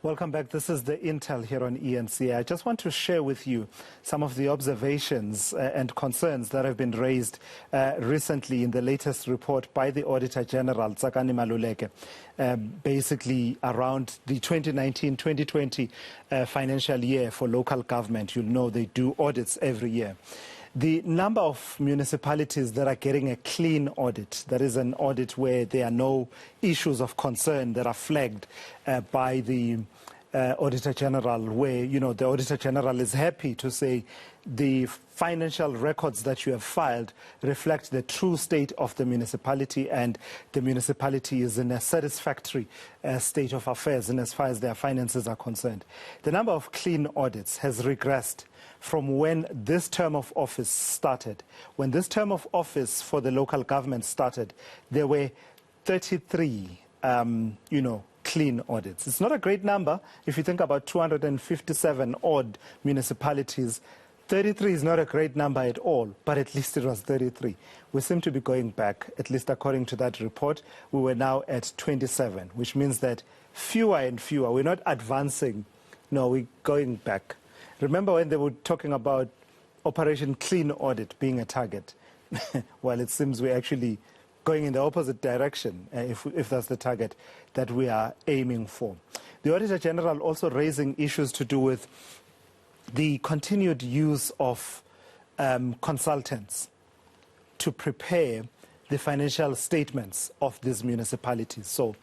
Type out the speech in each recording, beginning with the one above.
Welcome back. This is the Intel here on ENC. I just want to share with you some of the observations and concerns that have been raised recently in the latest report by the Auditor General, Tsakani Maluleke, basically around the 2019-2020 financial year for local government. You'll know they do audits every year. The number of municipalities that are getting a clean audit, that is an audit where there are no issues of concern that are flagged by the Auditor General, where, you know, the Auditor General is happy to say the financial records that you have filed reflect the true state of the municipality, and the municipality is in a satisfactory state of affairs in as far as their finances are concerned. The number of clean audits has regressed from when this term of office started. When this term of office for the local government started, there were 33, clean audits. It's not a great number. If you think about 257 odd municipalities, 33 is not a great number at all, but at least it was 33. We seem to be going back, at least according to that report. We were now at 27, which means that fewer and fewer. We're not advancing. No, we're going back. Remember when they were talking about Operation Clean Audit being a target? Well, it seems we're actually going in the opposite direction, if that's the target that we are aiming for. The Auditor General also raising issues to do with the continued use of consultants to prepare the financial statements of these municipalities. So,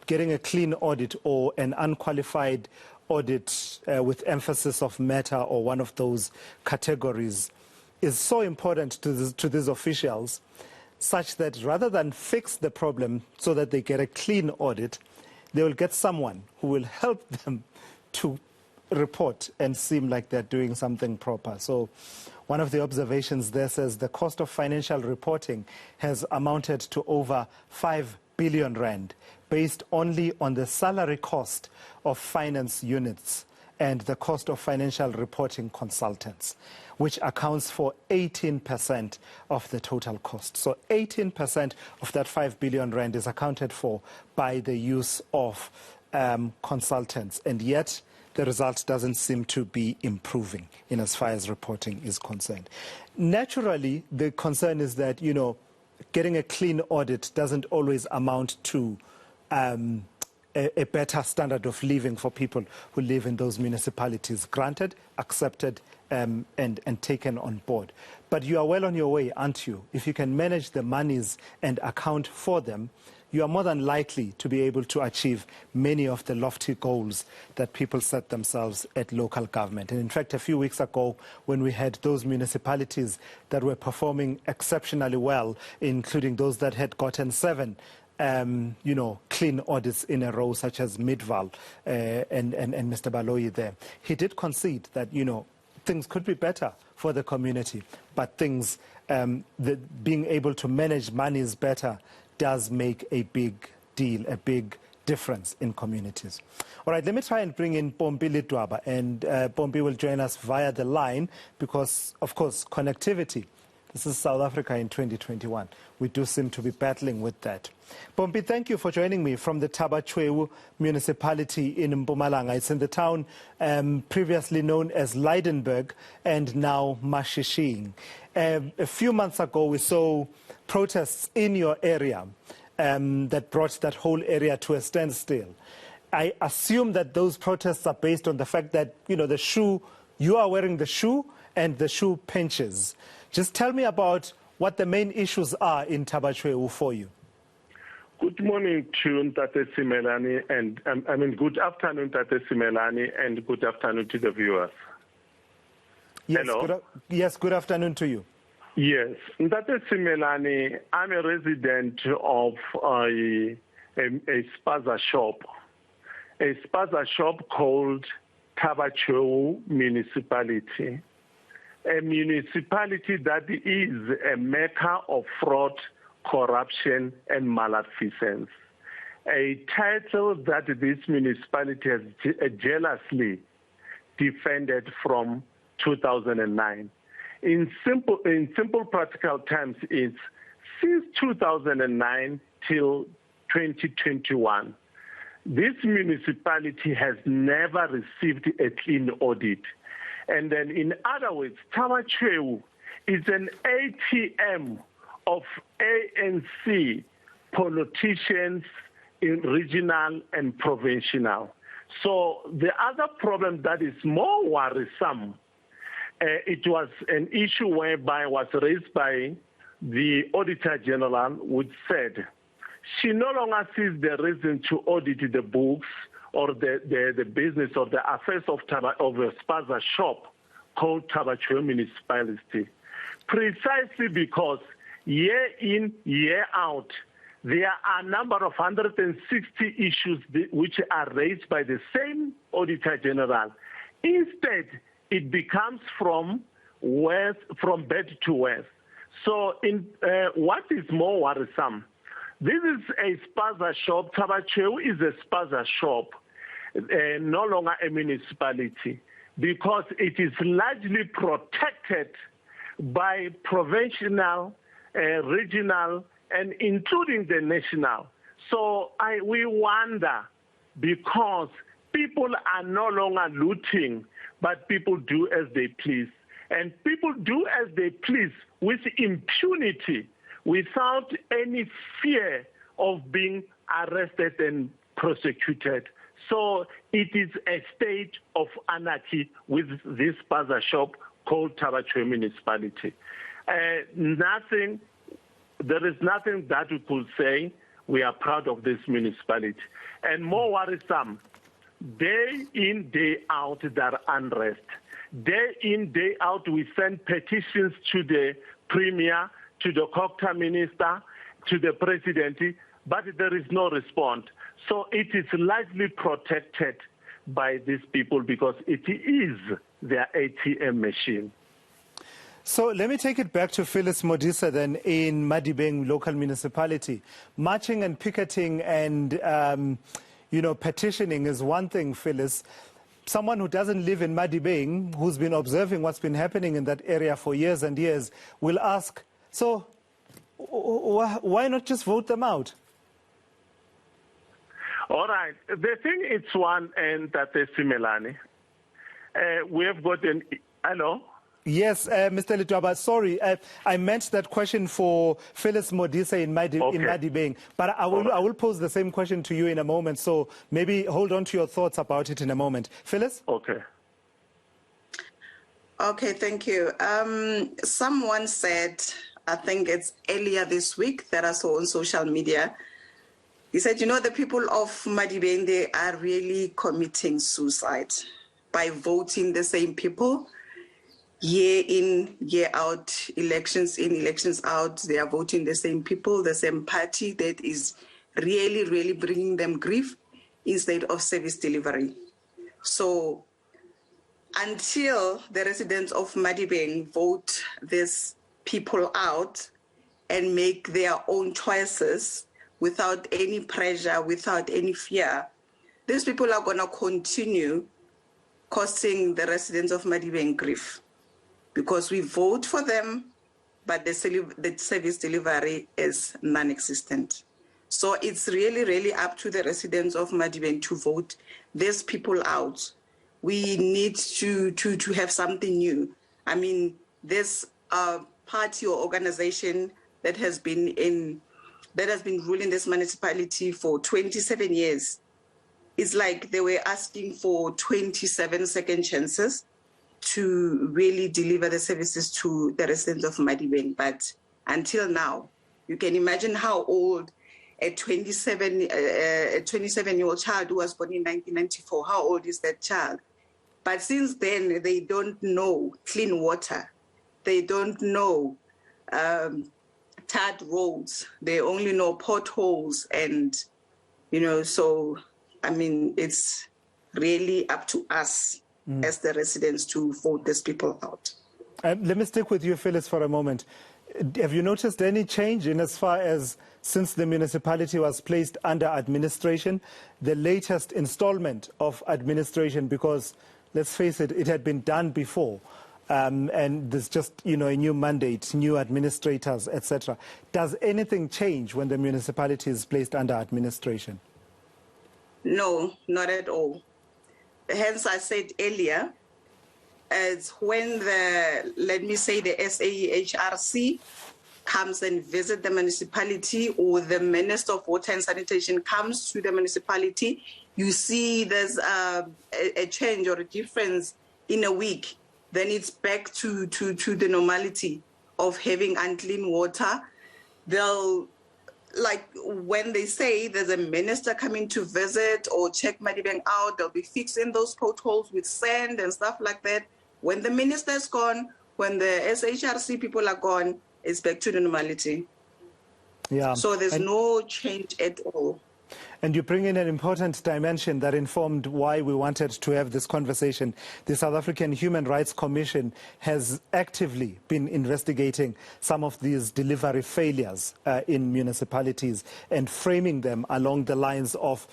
getting a clean audit or an unqualified audit with emphasis of matter or one of those categories is so important to these officials, such that rather than fix the problem so that they get a clean audit, they will get someone who will help them to report and seem like they're doing something proper. So one of the observations there says the cost of financial reporting has amounted to over 5 billion rand, based only on the salary cost of finance units and the cost of financial reporting consultants, which accounts for 18% of the total cost. So 18% of that 5 billion rand is accounted for by the use of consultants, and yet the result doesn't seem to be improving in as far as reporting is concerned. Naturally, the concern is that, getting a clean audit doesn't always amount to a better standard of living for people who live in those municipalities. Granted, accepted, and taken on board. But you are well on your way, aren't you? If you can manage the monies and account for them, you are more than likely to be able to achieve many of the lofty goals that people set themselves at local government. And in fact, a few weeks ago, when we had those municipalities that were performing exceptionally well, including those that had gotten 7 clean audits in a row, such as Midval and Mr. Baloyi there, he did concede that, things could be better for the community, but things, being able to manage monies better does make a big deal, a big difference in communities. All right, let me try and bring in Pompi Litwaba, and Pompi will join us via the line because, of course, connectivity. This is South Africa in 2021. We do seem to be battling with that. Pompi, thank you for joining me from the Thaba Chweu municipality in Mpumalanga. It's in the town previously known as Lydenburg and now Mashishing. A few months ago, we saw protests in your area that brought that whole area to a standstill. I assume that those protests are based on the fact that, the shoe, you are wearing the shoe and the shoe pinches. Just tell me about what the main issues are in Thaba Chweu for you. Good morning to Ntate Simelane, and good afternoon, Tate Simelane, and good afternoon to the viewers. Yes, hello. Good afternoon to you. Yes, Ntate Simelane, I'm a resident of a spaza shop called Thaba Chweu municipality. A municipality that is a mecca of fraud, corruption, and malfeasance. A title that this municipality has jealously defended from 2009. In simple practical terms, it's since 2009 till 2021, this municipality has never received a clean audit. And then in other words, Thaba Chweu is an ATM of ANC politicians in regional and provincial. So the other problem that is more worrisome, it was an issue whereby was raised by the Auditor General, which said she no longer sees the reason to audit the books or the business or the affairs of a spaza shop called Thaba Chweu Municipality, precisely because year in, year out, there are a number of 160 issues which are raised by the same Auditor General. Instead, it becomes from bad to worse. So what is more worrisome? This is a spaza shop. Thaba Chweu is a spaza shop, no longer a municipality, because it is largely protected by provincial, regional, and including the national. So we wonder, because people are no longer looting, but people do as they please. And people do as they please with impunity, without any fear of being arrested and prosecuted. So it is a state of anarchy with this spaza shop called Thaba Chweu Municipality. There is nothing that we could say we are proud of this municipality. And more worrisome, day in, day out, there are unrest. Day in, day out, we send petitions to the Premier, to the Cocta Minister, to the President, but there is no response. So it is largely protected by these people because it is their ATM machine. So let me take it back to Phyllis Modisa then in Madibeng local municipality. Marching and picketing and, petitioning is one thing, Phyllis. Someone who doesn't live in Madibeng, who's been observing what's been happening in that area for years and years, will ask, so why not just vote them out? All right. The thing is one, and that is Simelani. We have got an... Hello? Yes, Mr. Litwaba, sorry, I meant that question for Phyllis Modisa in Madibeng, but I will pose the same question to you in a moment, so maybe hold on to your thoughts about it in a moment. Phyllis? Okay. Okay, thank you. Someone said, I think it's earlier this week that I saw on social media, he said, the people of Madibeng, they are really committing suicide by voting the same people. Year in, year out, elections in, elections out, they are voting the same people, the same party that is really, really bringing them grief instead of service delivery. So until the residents of Madibeng vote these people out and make their own choices without any pressure, without any fear, these people are going to continue causing the residents of Madibeng grief. Because we vote for them, but the service delivery is non-existent. So it's really, really up to the residents of Madibeng to vote these people out. We need to have something new. I mean, this party or organization that has been ruling this municipality for 27 years, it's like they were asking for 27 second chances to really deliver the services to the residents of Madibeng. But until now, you can imagine how old a 27-year-old child who was born in 1994, how old is that child? But since then, they don't know clean water. They don't know tarred roads. They only know potholes. And, so, I mean, it's really up to us as the residents to vote these people out. Let me stick with you, Phyllis, for a moment. Have you noticed any change in as far as since the municipality was placed under administration, the latest installment of administration? Because, let's face it, it had been done before. And there's just, a new mandate, new administrators, etc. Does anything change when the municipality is placed under administration? No, not at all. Hence, I said earlier, as when the, let me say, the SAHRC comes and visit the municipality, or the Minister of Water and Sanitation comes to the municipality, you see there's a change or a difference in a week. Then it's back to the normality of having unclean water. They'll, like when they say there's a minister coming to visit or check Madibeng out, they'll be fixing those potholes with sand and stuff like that. When the minister is gone, when the SHRC people are gone, it's back to the normality. Yeah. So there's no change at all. And you bring in an important dimension that informed why we wanted to have this conversation. The South African Human Rights Commission has actively been investigating some of these delivery failures in municipalities and framing them along the lines of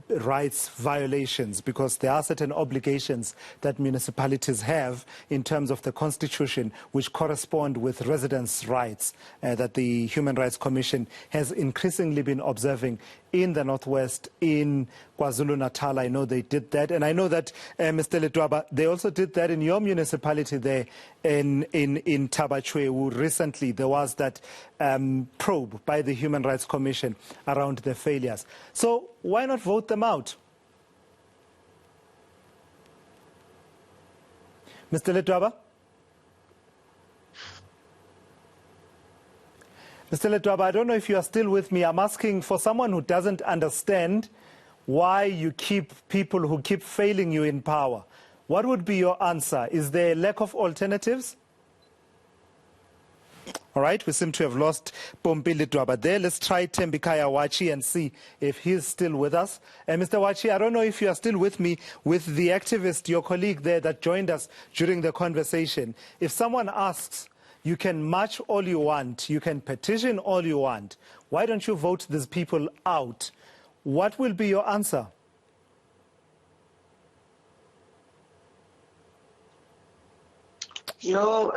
rights violations, because there are certain obligations that municipalities have in terms of the Constitution which correspond with residents' rights that the Human Rights Commission has increasingly been observing in the Northwest, in KwaZulu-Natal. I know they did that. And I know that, Mr. Letwaba, they also did that in your municipality there in Thaba Chweu. Recently, there was that probe by the Human Rights Commission around the failures. So why not vote them out? Mr. Letwaba? Mr. Letwaba, I don't know if you are still with me. I'm asking for someone who doesn't understand why you keep people who keep failing you in power. What would be your answer? Is there a lack of alternatives? All right, we seem to have lost Pompi Letwaba there. Let's try Thembikaya Wachi and see if he's still with us. And Mr. Wachi, I don't know if you are still with me, with the activist, your colleague there that joined us during the conversation. If someone asks, you can march all you want, you can petition all you want, why don't you vote these people out? What will be your answer? You know,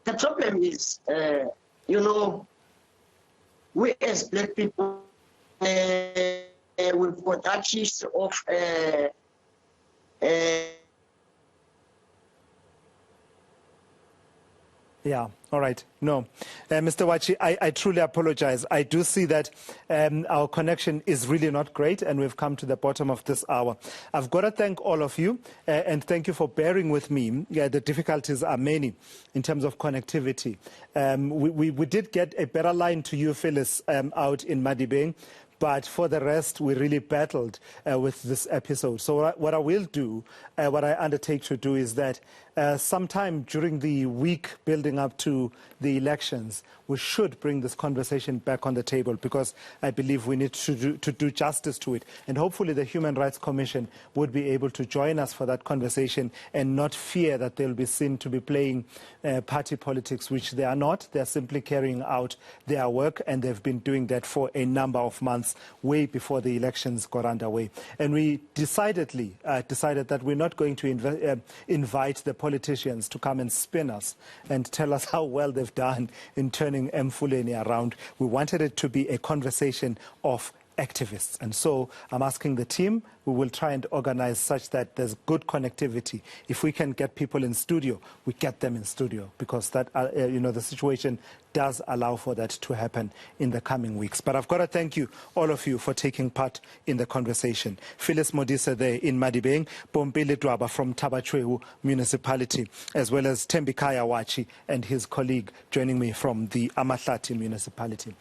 the problem is, you know, we as black people, we've got archives of Yeah, all right. No. Mr. Wachi, I truly apologize. I do see that our connection is really not great, and we've come to the bottom of this hour. I've got to thank all of you, and thank you for bearing with me. The difficulties are many in terms of connectivity. We did get a better line to you, Phyllis, out in Madibeng. But for the rest, we really battled with this episode. So what I will do, what I undertake to do is that sometime during the week building up to the elections, we should bring this conversation back on the table, because I believe we need to do justice to it. And hopefully the Human Rights Commission would be able to join us for that conversation and not fear that they'll be seen to be playing party politics, which they are not. They're simply carrying out their work, and they've been doing that for a number of months, way before the elections got underway. And we decidedly decided that we're not going to invite the politicians to come and spin us and tell us how well they've done in turning Mfuleni around. We wanted it to be a conversation of activists. And so I'm asking the team, we will try and organize such that there's good connectivity. If we can get people in studio, we get them in studio, because that, you know, the situation does allow for that to happen in the coming weeks. But I've got to thank you, all of you, for taking part in the conversation. Phyllis Modise there in Madibeng, Pompi Letwaba from Thaba Chweu Municipality, as well as Thembikaya Wachi and his colleague joining me from the Amahlati Municipality.